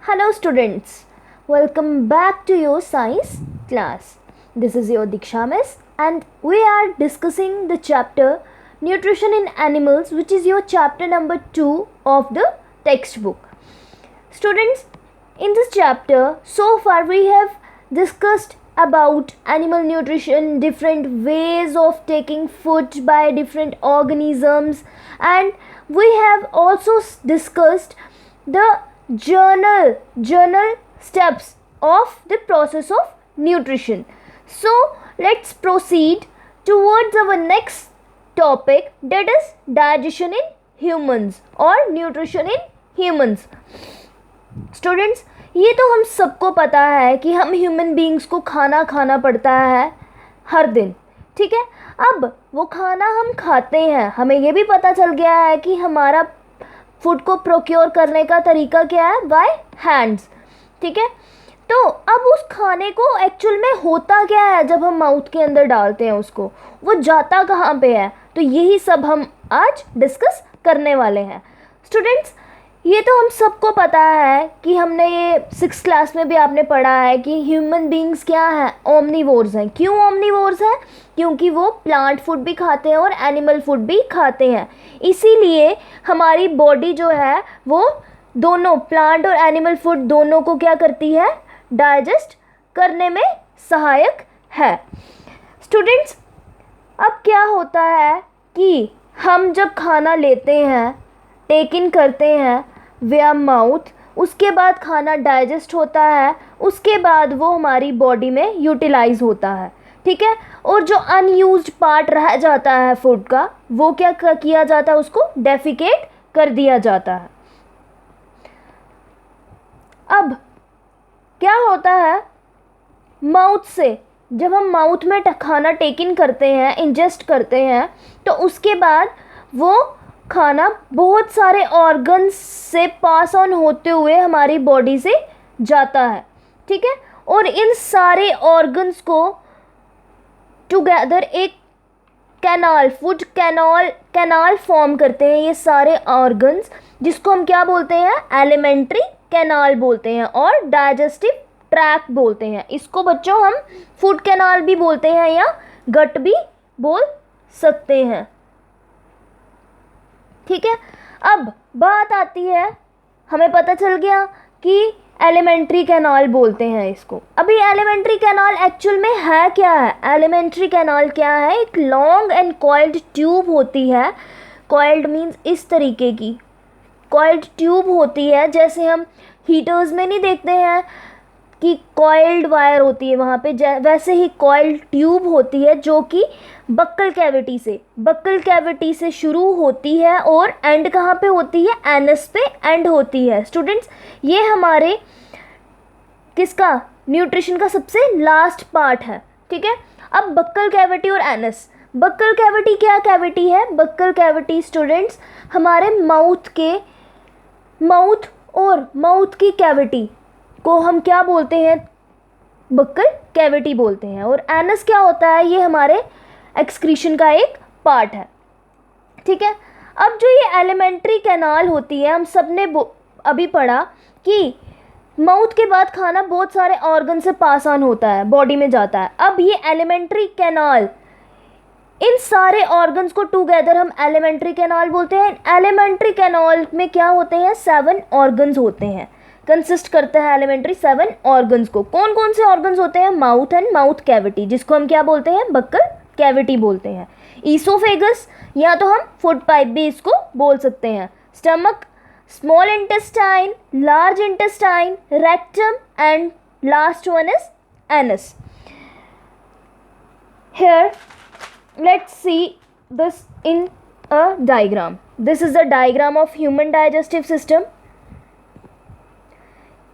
Hello students, welcome back to your science class. This is your Diksha Miss and we are discussing the chapter Nutrition in Animals, which is your chapter number 2 of the textbook. Students, in this chapter so far we have discussed about animal nutrition, different ways of taking food by different organisms, and we have also discussed the journal steps of the process of nutrition. So let's proceed towards our next topic, that is digestion in humans or nutrition in humans. Students, ये तो हम सबको पता है कि हम human beings को खाना खाना पड़ता है हर दिन, ठीक है। अब वो खाना हम खाते हैं, हमें ये भी पता चल गया है कि हमारा फूड को प्रोक्योर करने का तरीका क्या है, बाय हैंड्स, ठीक है। तो अब उस खाने को एक्चुअल में होता क्या है जब हम माउथ के अंदर डालते हैं उसको, वो जाता कहाँ पे है, तो यही सब हम आज डिस्कस करने वाले हैं। स्टूडेंट्स, ये तो हम सबको पता है कि हमने ये 6th क्लास में भी आपने पढ़ा है कि ह्यूमन बीइंग्स क्या हैं, ओमनीवोर्स हैं। क्यों ओमनीवोर्स हैं? क्योंकि वो प्लांट फूड भी खाते हैं और एनिमल फूड भी खाते हैं। इसीलिए हमारी बॉडी जो है वो दोनों प्लांट और एनिमल फूड दोनों को क्या करती है, डाइजेस्ट करने में सहायक है। स्टूडेंट्स, अब क्या होता है कि हम जब खाना लेते हैं, टेक इन करते हैं विया माउथ, उसके बाद खाना डाइजेस्ट होता है, उसके बाद वो हमारी बॉडी में यूटिलाइज होता है, ठीक है। और जो अनयूज्ड पार्ट रह जाता है फूड का, वो क्या किया जाता है, उसको डेफिकेट कर दिया जाता है। अब क्या होता है, माउथ से जब हम माउथ में खाना टेक इन करते हैं, इंजेस्ट करते हैं, तो उसके बाद वो खाना बहुत सारे ऑर्गन्स से पास ऑन होते हुए हमारी बॉडी से जाता है, ठीक है। और इन सारे ऑर्गन्स को टुगेदर एक कैनाल, फूड कैनाल फॉर्म करते हैं ये सारे ऑर्गन्स, जिसको हम क्या बोलते हैं, एलिमेंट्री कैनाल बोलते हैं और डाइजेस्टिव ट्रैक्ट बोलते हैं। इसको बच्चों हम फूड कैनाल भी बोलते हैं या गट भी बोल सकते हैं, ठीक है। अब बात आती है, हमें पता चल गया कि एलिमेंट्री कैनाल बोलते हैं इसको। अभी एलिमेंट्री कैनाल एक्चुअल में है क्या है? एलिमेंट्री कैनाल क्या है, एक लॉन्ग एंड कॉइल्ड ट्यूब होती है। कॉइल्ड मीन्स इस तरीके की कॉइल्ड ट्यूब होती है, जैसे हम हीटर्स में नहीं देखते हैं कि कॉइल्ड वायर होती है वहाँ पे, वैसे ही कॉइल्ड ट्यूब होती है जो कि बक्कल कैविटी से शुरू होती है और एंड कहाँ पे होती है, एनस पे एंड होती है। स्टूडेंट्स, ये हमारे किसका, न्यूट्रिशन का सबसे लास्ट पार्ट है, ठीक है। अब बक्कल कैविटी और एनस, बक्कल कैविटी क्या कैविटी है? बक्कल कैविटी स्टूडेंट्स हमारे माउथ की कैविटी को हम क्या बोलते हैं, बक्कल कैविटी बोलते हैं। और एनस क्या होता है, ये हमारे एक्सक्रीशन का एक पार्ट है, ठीक है। अब जो ये एलिमेंट्री कैनाल होती है, हम सब ने अभी पढ़ा कि माउथ के बाद खाना बहुत सारे ऑर्गन से पास ऑन होता है, बॉडी में जाता है। अब ये एलिमेंट्री कैनाल, इन सारे ऑर्गन्स को टुगेदर हम एलिमेंट्री कैनाल बोलते हैं। एलिमेंट्री कैनाल में क्या होते हैं, 7 ऑर्गन्स होते हैं, कंसिस्ट करता है एलिमेंट्री 7 ऑर्गन्स को। कौन कौन से ऑर्गन्स होते हैं? माउथ एंड माउथ कैविटी, जिसको हम क्या बोलते हैं, बक्कल कैविटी बोलते हैं। ईसोफेगस, या तो हम फूड पाइप भी इसको बोल सकते हैं। Stomach, small intestine, large intestine, rectum and last one is anus. Here let's see this in a diagram. This is the diagram of human digestive system.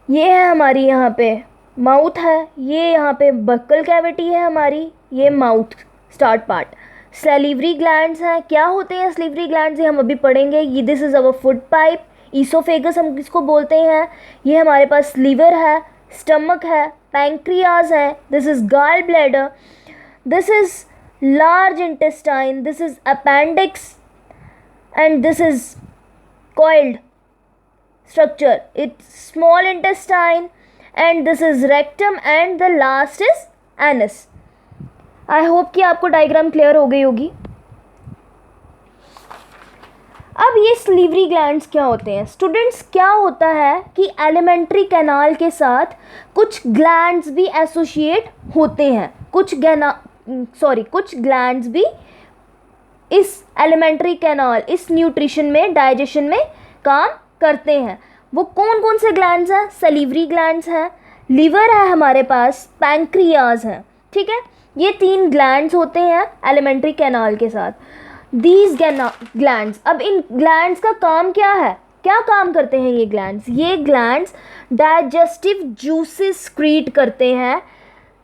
ये है हमारी यहाँ पे माउथ है, ये यहाँ पे बक्कल कैविटी है हमारी, ये mouth start part. Salivary glands हैं, क्या होते हैं सैलिवरी ग्लैंड्स, ये हम अभी पढ़ेंगे। ये this is our food pipe. Oesophagus हम किसको बोलते हैं, ये हमारे पास लीवर है, स्टमक है, पैंक्रियाज है, this is gall bladder, this is large intestine, this is appendix and this is coiled structure. It's small intestine, and this is rectum, and the last is anus. I hope कि आपको diagram clear हो गई होगी. अब ये सलीवरी glands क्या होते हैं स्टूडेंट्स? क्या होता है कि एलिमेंट्री कैनाल के साथ कुछ ग्लैंड्स भी एसोसिएट होते हैं. कुछ ग्लैंड्स भी इस एलिमेंट्री कैनाल, इस न्यूट्रिशन में, डाइजेशन में काम करते हैं. वो कौन कौन से ग्लैंड्स हैं? सलीवरी ग्लैंड्स हैं, लीवर है हमारे पास, पैंक्रियाज है. ठीक है, ये 3 ग्लैंड्स होते हैं एलिमेंट्री कैनाल के साथ. दीज ग्लैंड्स, अब इन ग्लैंड्स का काम क्या है? क्या काम करते हैं ये ग्लैंड्स? ये ग्लैंड्स डाइजेस्टिव जूसेस सक्रीट करते हैं.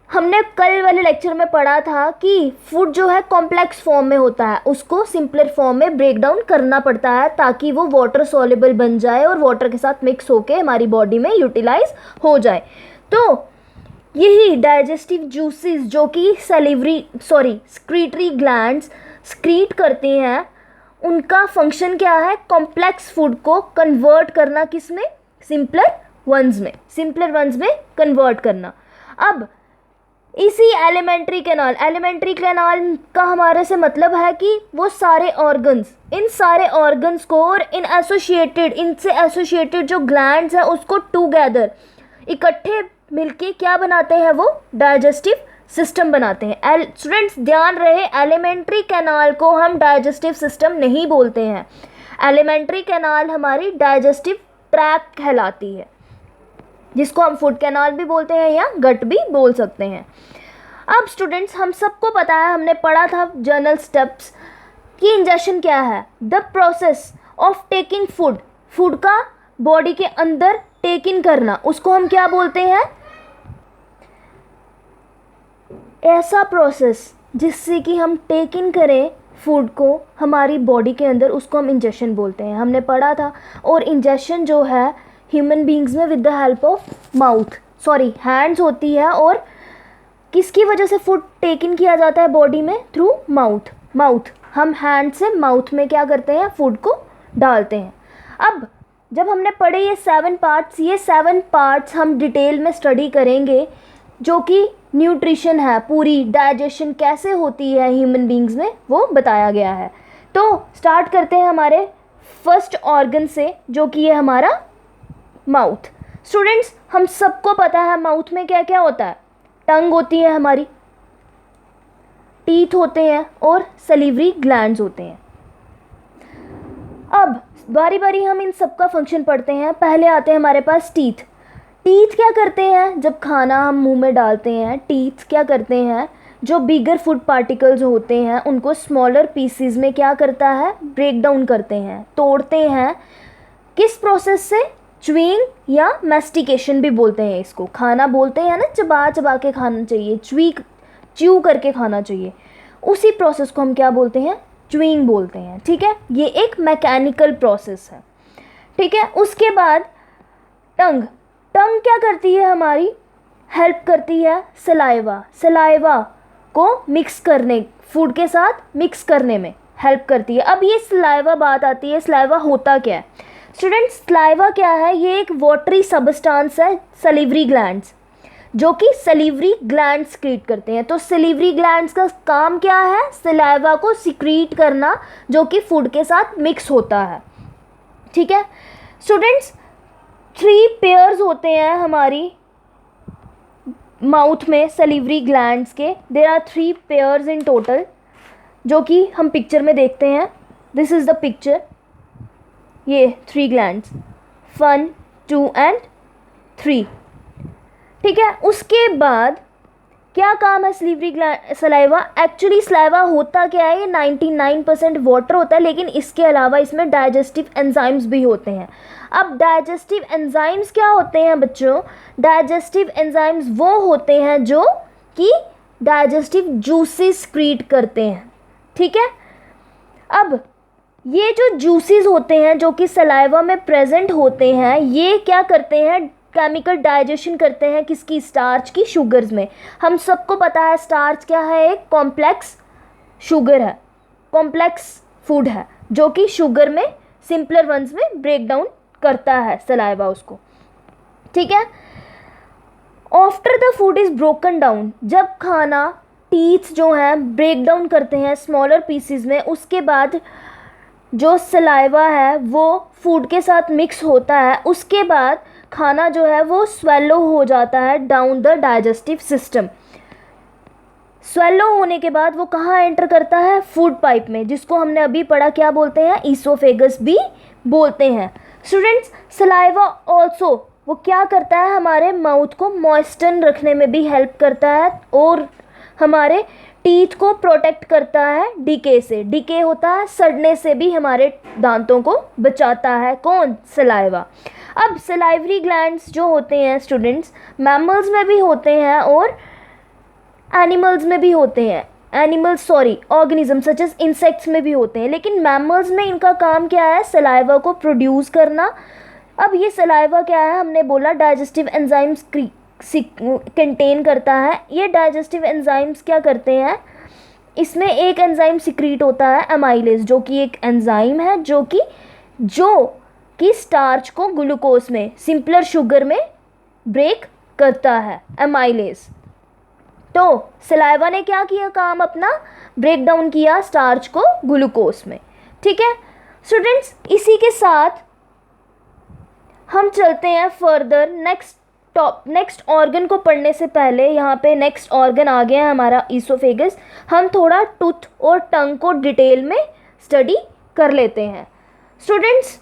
हमने कल वाले लेक्चर में पढ़ा था कि फूड जो है कॉम्प्लेक्स फॉर्म में होता है, उसको सिंपलर फॉर्म में ब्रेक डाउन करना पड़ता है ताकि वो वाटर सॉल्युबल बन जाए और वाटर के साथ मिक्स होके हमारी बॉडी में यूटिलाइज हो जाए. तो यही डाइजेस्टिव जूसेस जो कि स्क्रीटरी ग्लैंड्स सक्रीट करती हैं, उनका फंक्शन क्या है? कॉम्प्लेक्स फूड को कन्वर्ट करना, किस में? सिंपलर वंस में कन्वर्ट करना. अब इसी एलिमेंट्री कैनाल का हमारे से मतलब है कि वो सारे ऑर्गन्स, इन सारे ऑर्गन्स को और इनसे एसोसिएटेड जो ग्लैंड्स हैं उसको टुगेदर इकट्ठे मिलके क्या बनाते हैं? वो डाइजेस्टिव सिस्टम बनाते हैं. स्टूडेंट्स ध्यान रहे, एलिमेंट्री कैनाल को हम डाइजेस्टिव सिस्टम नहीं बोलते हैं. एलिमेंट्री कैनाल हमारी डाइजेस्टिव ट्रैक्ट कहलाती है, जिसको हम फूड कैनाल भी बोलते हैं या गट भी बोल सकते हैं. अब स्टूडेंट्स, हम सबको पता है, हमने पढ़ा था जर्नल स्टेप्स कि इंजेक्शन क्या है? The process of taking food का बॉडी के अंदर टेक इन करना, उसको हम क्या बोलते हैं? ऐसा प्रोसेस जिससे कि हम टेक इन करें फूड को हमारी बॉडी के अंदर, उसको हम इंजेक्शन बोलते हैं. हमने पढ़ा था. और इंजेक्शन जो है ह्यूमन बींग्स में with the help of hands होती है. और किसकी वजह से फूड टेक इन किया जाता है बॉडी में? Through mouth. हम हैंड से माउथ में क्या करते हैं? फूड को डालते हैं. अब जब हमने पढ़े ये 7 पार्ट्स हम डिटेल में स्टडी करेंगे, जो कि न्यूट्रिशन है, पूरी डाइजेशन कैसे होती है ह्यूमन बींग्स में, वो बताया गया है. तो स्टार्ट करते हैं हमारे फर्स्ट ऑर्गन से, जो कि है हमारा माउथ. स्टूडेंट्स, हम सबको पता है माउथ में क्या क्या होता है? टंग होती है हमारी, टीथ होते हैं और सलीवरी ग्लैंड्स होते हैं. अब बारी बारी हम इन सब का फंक्शन पढ़ते हैं. पहले आते हैं हमारे पास टीथ. टीथ क्या करते हैं? जब खाना हम मुंह में डालते हैं, टीथ क्या करते हैं? जो बिगर फूड पार्टिकल्स होते हैं उनको स्मॉलर पीसीज में क्या करता है? ब्रेक डाउन करते हैं, तोड़ते हैं. किस प्रोसेस से? च्यूइंग या मैस्टिकेशन भी बोलते हैं इसको. खाना बोलते हैं ना, चबा के खाना चाहिए, च्यू करके खाना चाहिए. उसी प्रोसेस को हम क्या बोलते हैं? च्यूइंग बोलते हैं. ठीक है, ये एक मैकेनिकल प्रोसेस है. ठीक है, उसके बाद टंग क्या करती है? हमारी हेल्प करती है सलाइवा को मिक्स करने, फूड के साथ मिक्स करने में हेल्प करती है. अब ये सलाइवा बात आती है, सलाइवा होता क्या है? स्टूडेंट्स, सलाइवा क्या है? ये एक वाटरी सबस्टांस है, सलीवरी ग्लैंड्स, जो कि सलीवरी ग्लैंड्स सीक्रेट करते हैं. तो सलीवरी ग्लैंड्स का काम क्या है? सलाइवा को सीक्रेट करना, जो कि फूड के साथ मिक्स होता है. ठीक है स्टूडेंट्स, 3 पेयर्स होते हैं हमारी माउथ में सलीवरी ग्लैंड्स के. There are 3 pairs in total, जो कि हम पिक्चर में देखते हैं. This is the picture. ये 3 ग्लैंड्स, 1, 2 एंड 3. ठीक है, उसके बाद क्या काम है सलाइवा? एक्चुअली सलाइवा होता क्या है? ये 99% वाटर होता है, लेकिन इसके अलावा इसमें डाइजेस्टिव एंजाइम्स भी होते हैं. अब डाइजेस्टिव एंजाइम्स क्या होते हैं बच्चों? डाइजेस्टिव एंजाइम्स वो होते हैं जो कि डाइजेस्टिव जूसेस सीक्रेट करते हैं. ठीक है, अब ये जो जूसेस होते हैं जो कि सलाइवा में प्रेजेंट होते हैं, ये क्या करते हैं? केमिकल डाइजेशन करते हैं. किसकी? स्टार्च की, शुगर्स में. हम सबको पता है स्टार्च क्या है? एक कॉम्प्लेक्स शुगर है, कॉम्प्लेक्स फूड है, जो कि शुगर में सिंपलर वंस में ब्रेक डाउन करता है सलाइवा उसको, ठीक है। After the food is broken down, जब खाना टीथ जो हैं ब्रेक डाउन करते हैं स्मॉलर पीसीज में, उसके बाद जो सलाइवा है वो फूड के साथ मिक्स होता है, उसके बाद खाना जो है वो स्वेलो हो जाता है down the digestive system. Swallow होने के बाद वो कहाँ एंटर करता है? फूड पाइप में, जिसको हमने अभी पढ़ा क्या बोलते हैं? ईसोफेगस भी बोलते हैं। स्टूडेंट्स, सलाइवा ऑल्सो वो क्या करता है? हमारे माउथ को मॉइस्टन रखने में भी हेल्प करता है और हमारे टीथ को प्रोटेक्ट करता है डीके से। डीके होता है सड़ने से भी हमारे दांतों को बचाता है। कौन? सलाइवा। अब सलाइवरी ग्लैंड्स जो होते हैं स्टूडेंट्स, मैमल्स में भी होते हैं और एनिमल्स में भी होते हैं। ऑर्गेनिज्म सच एज इंसेक्ट्स में भी होते हैं, लेकिन मैमल्स में इनका काम क्या है? सलाइवा को प्रोड्यूस करना। अब ये सलाइवा क्या है? हमने बोला डाइजेस्टिव एंजाइम्स कंटेन करता है। ये डाइजेस्टिव एंजाइम्स क्या करते हैं? इसमें एक एंजाइम सिक्रीट होता है एमाइलेज, जो कि एक एंजाइम है जो कि स्टार्च को ग्लूकोज में, सिंपलर शुगर में ब्रेक करता है, एमाइलेज। तो सलाइवा ने क्या किया काम अपना? ब्रेक डाउन किया स्टार्च को ग्लूकोज में, ठीक है। स्टूडेंट्स, इसी के साथ हम चलते हैं फर्दर नेक्स्ट ऑर्गन को पढ़ने से पहले यहाँ पे नेक्स्ट ऑर्गन आ गया है हमारा ईसोफेगस। हम थोड़ा टूथ और टंग को डिटेल में स्टडी कर लेते हैं। स्टूडेंट्स,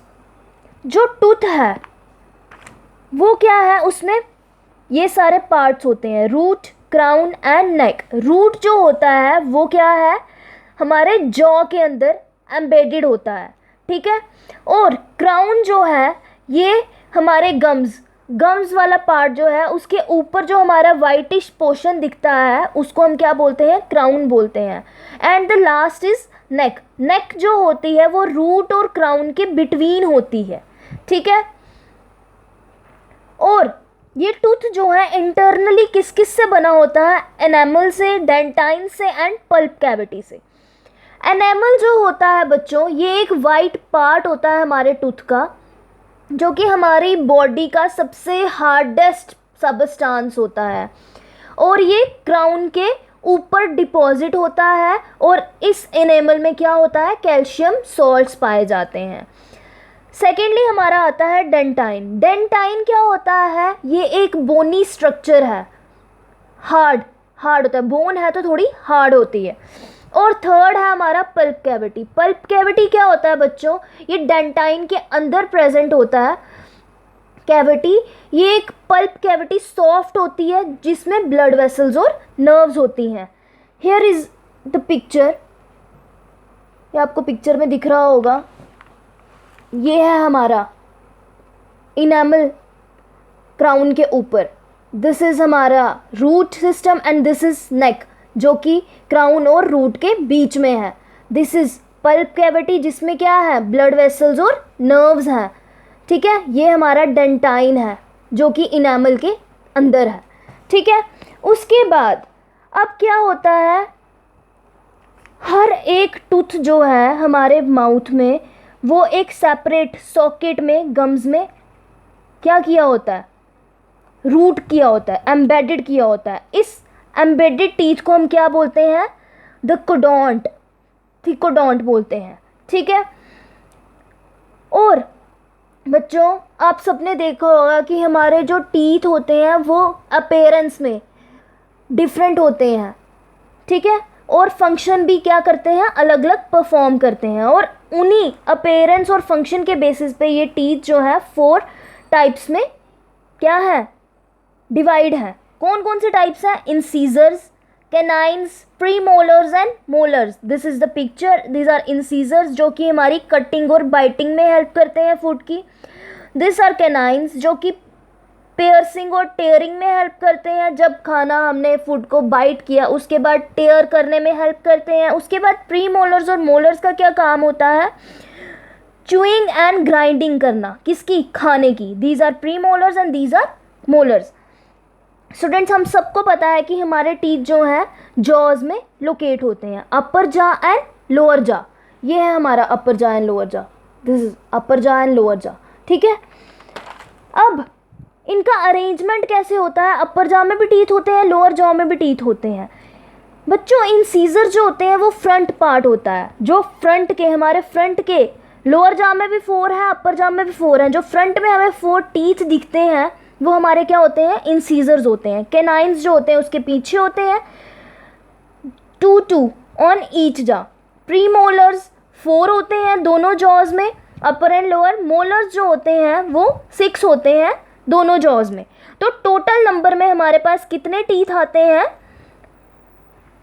जो टूथ है वो क्या है? उसमें ये सारे पार्ट्स होते हैं, root, crown and neck. Root जो होता है वो क्या है? हमारे जॉ के अंदर एम्बेडेड होता है, ठीक है। और क्राउन जो है ये हमारे गम्स वाला पार्ट जो है, उसके ऊपर जो हमारा वाइटिश पोर्शन दिखता है उसको हम क्या बोलते हैं? क्राउन बोलते हैं। एंड द लास्ट इज नेक। नेक जो होती है वो रूट और क्राउन के बिटवीन होती है, ठीक है। और ये टूथ जो है इंटरनली किस किस से बना होता है? एनामल से, डेंटाइन से एंड पल्प कैविटी से। एनामल जो होता है बच्चों, ये एक वाइट पार्ट होता है हमारे टूथ का, जो कि हमारी बॉडी का सबसे हार्डेस्ट सबस्टांस होता है और ये क्राउन के ऊपर डिपॉजिट होता है। और इस एनामल में क्या होता है? कैल्शियम सॉल्ट्स पाए जाते हैं। सेकेंडली हमारा आता है डेंटाइन। डेंटाइन क्या होता है? ये एक बोनी स्ट्रक्चर है, हार्ड होता है, बोन है तो थोड़ी हार्ड होती है। और थर्ड है हमारा पल्प कैविटी। पल्प कैविटी क्या होता है बच्चों? ये डेंटाइन के अंदर प्रेजेंट होता है कैविटी। ये एक पल्प कैविटी सॉफ्ट होती है जिसमें ब्लड वेसल्स और नर्व्स होती हैं। हियर इज द पिक्चर, ये आपको पिक्चर में दिख रहा होगा। ये है हमारा इनामल क्राउन के ऊपर। दिस इज हमारा root system and this is neck, जो कि क्राउन और रूट के बीच में है। दिस इज पल्प कैविटी जिसमें क्या है? ब्लड वेसल्स और नर्व्स हैं, ठीक है। ये हमारा डेंटाइन है जो कि इनामल के अंदर है, ठीक है। उसके बाद अब क्या होता है? हर एक टूथ जो है हमारे माउथ में वो एक सेपरेट सॉकेट में, गम्स में क्या किया होता है? रूट किया होता है, एम्बेडेड किया होता है। इस एम्बेडेड टीथ को हम क्या बोलते हैं? द कोडोंट, थिकोडोंट बोलते हैं, ठीक है। और बच्चों, आप सबने देखा होगा कि हमारे जो टीथ होते हैं वो अपीयरेंस में डिफरेंट होते हैं, ठीक है, और फंक्शन भी क्या करते हैं? अलग अलग परफॉर्म करते हैं। और उन्हीं अपीयरेंस और फंक्शन के बेसिस पे ये टीथ जो है 4 टाइप्स में क्या है? डिवाइड है। कौन कौन से टाइप्स हैं? Incisors, canines, premolars and molars. This is the picture, these are incisors जो कि हमारी कटिंग और बाइटिंग में हेल्प करते हैं फूड की। दिस आर कैनाइन्स जो कि पियर्सिंग और टेयरिंग में हेल्प करते हैं, जब खाना हमने फूड को बाइट किया उसके बाद टेयर करने में हेल्प करते हैं। उसके बाद प्रीमोलर्स और मोलर्स का क्या काम होता है? च्यूइंग एंड ग्राइंडिंग करना, किसकी? खाने की। These are premolars and these are molars. Students, हम सबको पता है कि हमारे टीथ जो हैं जॉज में लोकेट होते हैं, अपर जा एंड लोअर जा। ये है हमारा अपर जा एंड लोअर जा। दिस इज अपर जा एंड लोअर जा, ठीक है। अब इनका अरेंजमेंट कैसे होता है, अपर जॉ में भी टीथ होते हैं, लोअर जॉ में भी टीथ होते हैं। बच्चों इंसीजर जो होते हैं वो फ्रंट पार्ट होता है, जो फ्रंट के हमारे फ्रंट के लोअर जॉ में भी 4 है, अपर जॉ में भी 4 है, जो फ्रंट में हमें 4 टीथ दिखते हैं वो हमारे क्या होते हैं, इंसीजर्स होते हैं। कैनाइन्स जो होते हैं उसके पीछे होते हैं, 2 ऑन ईच जॉ। प्रीमोलर्स 4 होते हैं दोनों जॉज में, अपर एंड लोअर। मोलर्स जो होते हैं वो 6 होते हैं दोनों जॉज में। तो टोटल नंबर में हमारे पास कितने टीथ आते हैं,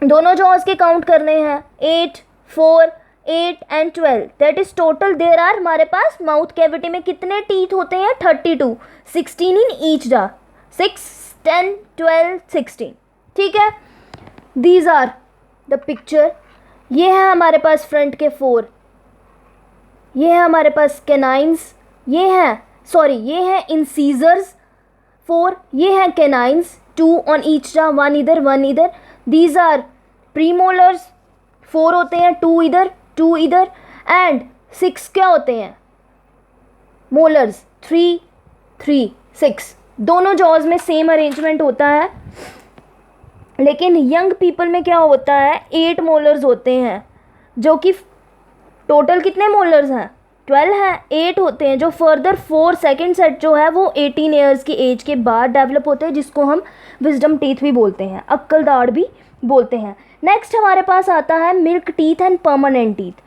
दोनों जॉज के काउंट करने हैं, 8, 4, 8 and 12। That is total there are हमारे पास माउथ कैविटी में कितने टीथ होते हैं, 32, 16 इन ईच जॉ, 6, 10, 12, 16। ठीक है, दीज आर द पिक्चर। ये है हमारे पास फ्रंट के 4, ये है हमारे पास कैनाइन्स, ये है इंसीजर्स 4, ये है कैनाइन्स 2 ऑन ईच जॉ, 1 इधर 1 इधर। दीज आर प्रीमोलर्स 4 होते हैं, 2 इधर 2 इधर, एंड 6 क्या होते हैं, मोलर्स 3, 3, 6। दोनों जॉज में सेम अरेंजमेंट होता है, लेकिन यंग पीपल में क्या होता है, 8 मोलर्स होते हैं, जो कि टोटल कितने मोलर्स हैं, 12 हैं, 8 होते हैं। जो फर्दर 4 सेकेंड सेट जो है वो 18 ईयर्स की एज के बाद डेवलप होते हैं, जिसको हम विजडम टीथ भी बोलते हैं, अक्कल दाढ़ भी बोलते हैं। नेक्स्ट हमारे पास आता है milk teeth and permanent teeth.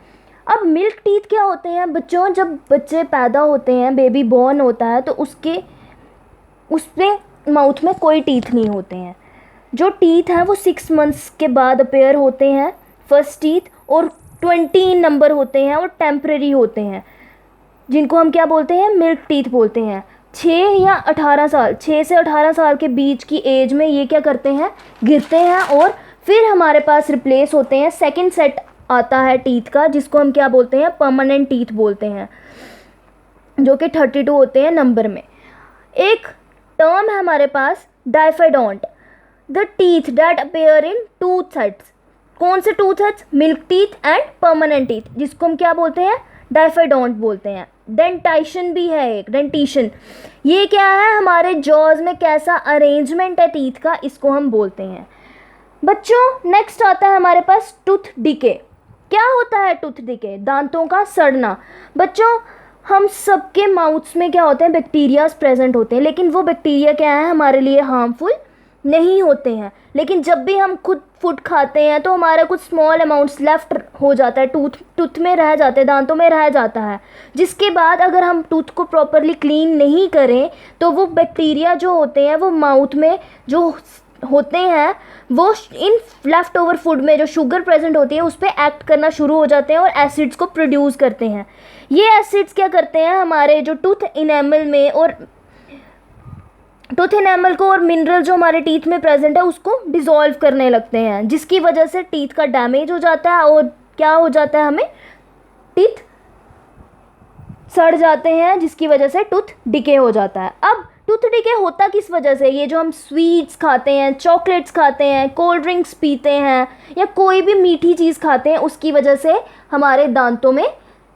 अब मिल्क टीथ क्या होते हैं बच्चों, जब बच्चे पैदा होते हैं, बेबी बॉर्न होता है, तो उसके माउथ में कोई टीथ नहीं होते हैं। जो टीथ हैं वो 6 मंथ्स के बाद अपेयर होते हैं, फर्स्ट टीथ, और 20 नंबर होते हैं और टेम्परेरी होते हैं, जिनको हम क्या बोलते हैं, मिल्क टीथ बोलते हैं। 6 से 18 साल के बीच की एज में ये क्या करते हैं, गिरते हैं, और फिर हमारे पास रिप्लेस होते हैं। सेकंड सेट आता है टीथ का, जिसको हम क्या बोलते हैं, परमानेंट टीथ बोलते हैं, जो कि 32 होते हैं नंबर में। एक टर्म है हमारे पास diphyodont, the teeth that appear in 2 sets. कौन से 2 sets, milk teeth and permanent teeth, जिसको हम क्या बोलते हैं, डाइफेडोंट बोलते हैं। डेंटाइशन भी है एक, डेंटिशन, ये क्या है, हमारे जॉज में कैसा अरेंजमेंट है टीथ का, इसको हम बोलते हैं। बच्चों नेक्स्ट आता है हमारे पास टूथ डिके। क्या होता है टूथ डिके, दांतों का सड़ना। बच्चों हम सबके माउथ्स में क्या होते हैं, बैक्टीरियाज प्रेजेंट होते हैं, लेकिन वो बैक्टीरिया क्या है, हमारे लिए हार्मफुल नहीं होते हैं। लेकिन जब भी हम खुद फूड खाते हैं तो हमारा कुछ स्मॉल अमाउंट्स लेफ्ट हो जाता है, टूथ में रह जाते हैं, दांतों में रह जाता है, जिसके बाद अगर हम टूथ को प्रॉपरली क्लीन नहीं करें तो वो बैक्टीरिया जो होते हैं वो माउथ में जो होते हैं वो इन लेफ़्ट ओवर फूड में जो शुगर प्रेजेंट होती है उस पर एक्ट करना शुरू हो जाते हैं और एसिड्स को प्रोड्यूस करते हैं। ये एसिड्स क्या करते हैं, हमारे जो टूथ इनेमल में और टूथ इनेमल को और मिनरल जो हमारे टीथ में प्रेजेंट है उसको डिसॉल्व करने लगते हैं, जिसकी वजह से टीथ का डैमेज हो जाता है और क्या हो जाता है, हमें टीथ सड़ जाते हैं, जिसकी वजह से टूथ डिके हो जाता है। अब टूथ डिके होता किस वजह से, ये जो हम स्वीट्स खाते हैं, चॉकलेट्स खाते हैं, कोल्ड ड्रिंक्स पीते हैं या कोई भी मीठी चीज़ खाते हैं, उसकी वजह से हमारे दांतों में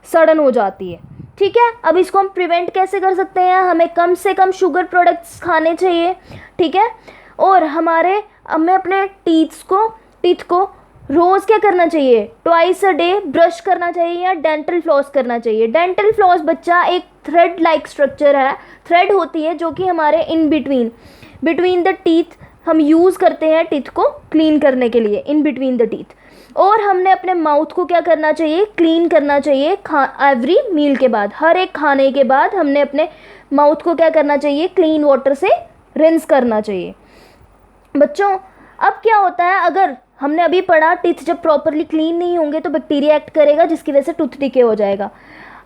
सड़न हो जाती है। ठीक है, अब इसको हम प्रिवेंट कैसे कर सकते हैं, हमें कम से कम शुगर प्रोडक्ट्स खाने चाहिए। ठीक है, और हमें अपने टीथ को रोज़ क्या करना चाहिए, ट्वाइस अ डे ब्रश करना चाहिए या डेंटल फ्लॉस करना चाहिए। डेंटल फ्लॉस बच्चा एक थ्रेड लाइक स्ट्रक्चर है, थ्रेड होती है जो कि हमारे इन बिटवीन द टीथ हम यूज़ करते हैं टीथ को क्लीन करने के लिए, इन बिटवीन द टीथ। और हमने अपने माउथ को क्या करना चाहिए, क्लीन करना चाहिए एवरी मील के बाद, हर एक खाने के बाद हमने अपने माउथ को क्या करना चाहिए, क्लीन वाटर से रिंस करना चाहिए। बच्चों अब क्या होता है, अगर हमने अभी पढ़ा टीथ जब प्रॉपरली क्लीन नहीं होंगे तो बैक्टीरिया एक्ट करेगा, जिसकी वजह से टूथ डिके हो जाएगा।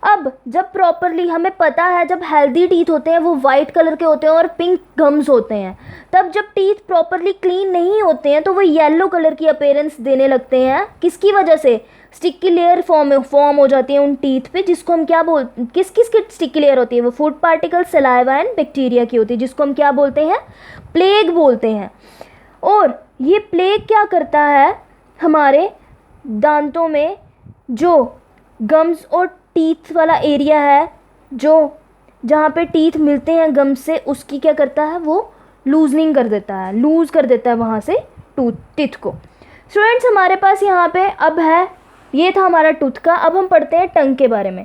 अब जब प्रॉपरली हमें पता है, जब हेल्दी टीथ होते हैं वो वाइट कलर के होते हैं और पिंक गम्स होते हैं, तब जब टीथ प्रॉपरली क्लीन नहीं होते हैं तो वो येलो कलर की अपीयरेंस देने लगते हैं। किसकी वजह से, स्टिकी लेयर फॉर्म हो जाती है उन टीथ पे, जिसको हम क्या किस की स्टिकी लेयर होती है, वो food particle, saliva and bacteria की होती है, जिसको हम क्या बोलते हैं, प्लेग बोलते हैं। और ये प्लेग क्या करता है, हमारे दांतों में जो गम्स और टीथ वाला एरिया है, जो जहाँ पे टीथ मिलते हैं गम से, उसकी क्या करता है, वो लूजनिंग कर देता है, लूज़ कर देता है वहाँ से टीथ को। स्टूडेंट्स हमारे पास यहाँ पे अब है, ये था हमारा टूथ का। अब हम पढ़ते हैं टंग के बारे में।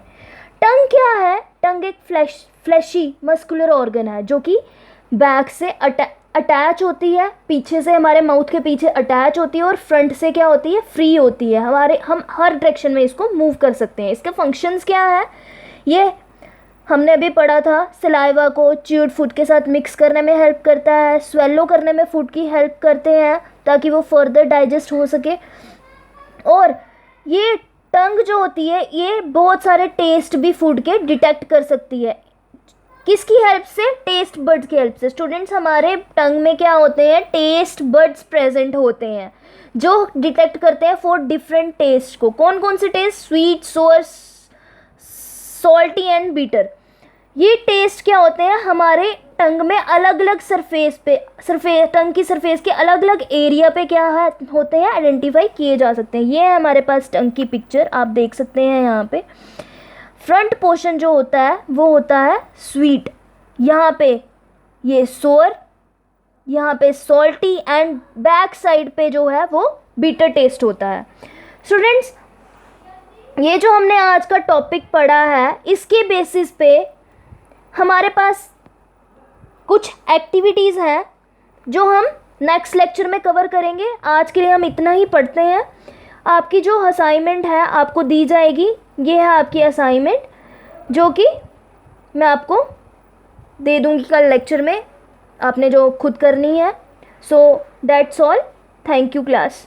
टंग क्या है? टंग एक फ्लैशी मस्कुलर ऑर्गन है जो कि बैक से अटैच होती है, पीछे से हमारे माउथ के पीछे अटैच होती है, और फ्रंट से क्या होती है, फ्री होती है। हम हर डायरेक्शन में इसको मूव कर सकते हैं। इसके फंक्शंस क्या है, ये हमने अभी पढ़ा था। सलाइवा को च्यूड फूड के साथ मिक्स करने में हेल्प करता है, स्वेलो करने में फूड की हेल्प करते हैं ताकि वो फर्दर डाइजेस्ट हो सके। और ये टंग जो होती है ये बहुत सारे टेस्ट भी फूड के डिटेक्ट कर सकती है। किसकी हेल्प से? टेस्ट बड्स की हेल्प से। स्टूडेंट्स हमारे टंग में क्या होते हैं, टेस्ट बड्स प्रेजेंट होते हैं जो डिटेक्ट करते हैं फॉर डिफरेंट टेस्ट को। कौन कौन से टेस्ट? स्वीट, सोर, सॉल्टी एंड बीटर। ये टेस्ट क्या होते हैं, हमारे टंग में अलग अलग टंग की सरफेस के अलग अलग एरिया पे क्या है होते हैं, आइडेंटिफाई किए जा सकते हैं। ये है हमारे पास टंग की पिक्चर, आप देख सकते हैं यहाँ पे। फ्रंट पोर्शन जो होता है वो होता है स्वीट, यहाँ पे ये सोर, यहाँ पे सॉल्टी, एंड बैक साइड पे जो है वो बीटर टेस्ट होता है। स्टूडेंट्स ये जो हमने आज का टॉपिक पढ़ा है, इसके बेसिस पे हमारे पास कुछ एक्टिविटीज़ हैं जो हम नेक्स्ट लेक्चर में कवर करेंगे। आज के लिए हम इतना ही पढ़ते हैं। आपकी जो असाइनमेंट है आपको दी जाएगी, ये है आपकी असाइनमेंट जो कि मैं आपको दे दूँगी कल लेक्चर में, आपने जो खुद करनी है। So that's all. Thank you class.